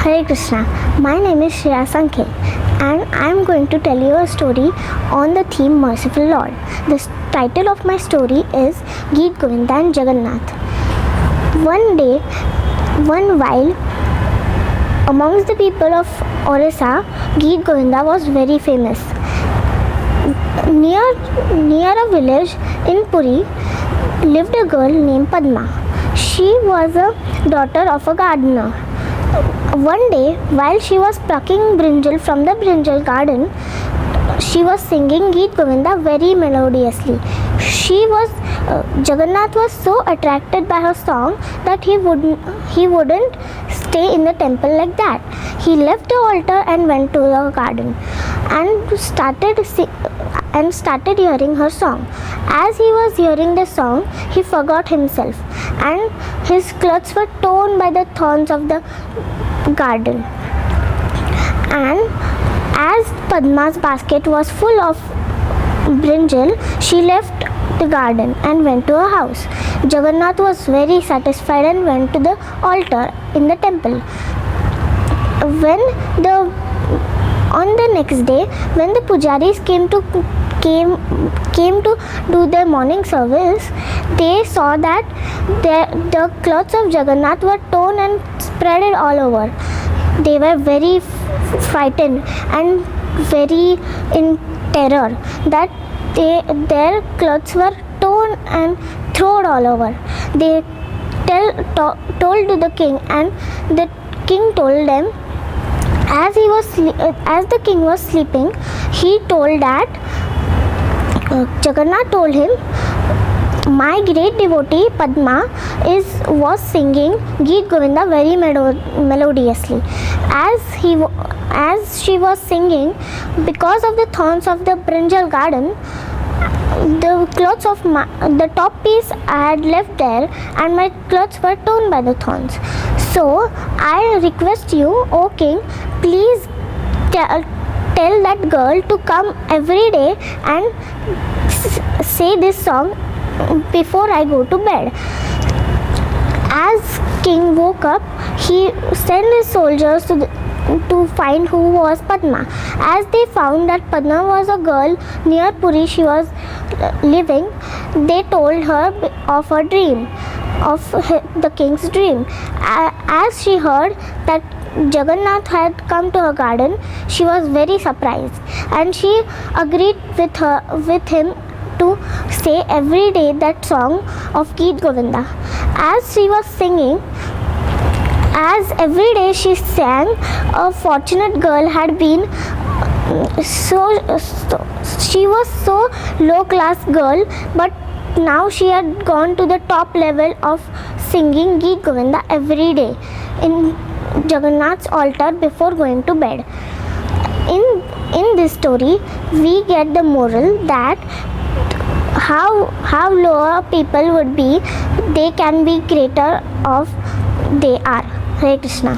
Hare Krishna. My name is Shriya Sankhe and I am going to tell you a story on the theme Merciful Lord. The title of my story is Gita Govinda and Jagannath. One day, one while, amongst the people of Orissa, Gita Govinda was very famous. Near a village in Puri lived a girl named Padma. She was a daughter of a gardener. One day, while she was plucking brinjal from the brinjal garden, she was singing Gita Govinda very melodiously. Jagannath was so attracted by her song that he wouldn't stay in the temple like that. He left the altar and went to the garden and started hearing her song. As he was hearing the song, he forgot himself and his clothes were torn by the thorns of the garden. And as Padma's basket was full of brinjal, she left the garden and went to her house. Jagannath was very satisfied and went to the altar in the temple. On the next day, when the pujaris came to do their morning service, they saw that the clothes of Jagannath were torn and spread all over. They were very frightened and very in terror that their clothes were torn and thrown all over. They told to the king, and the king told them, as the king was sleeping, he told that Jagannath told him, my great devotee Padma was singing Gita Govinda very melodiously. As she was singing, because of the thorns of the brinjal garden, the clothes of the top piece I had left there, and my clothes were torn by the thorns. So I request you, O king, please tell that girl to come every day and say this song before I go to bed. As king woke up, he sent his soldiers to find who was Padma. As they found that Padma was a girl near Puri she was living, they told her of her dream, of the king's dream. As she heard that Jagannath had come to her garden, she was very surprised and she agreed with him to say every day that song of Gita Govinda. As she was singing, as every day she sang, a fortunate girl had been she was so low class girl, but now she had gone to the top level of singing Gita Govinda every day in Jagannath's altar before going to bed. In this story, we get the moral that how lower people would be, they can be greater of they are. Hare Krishna.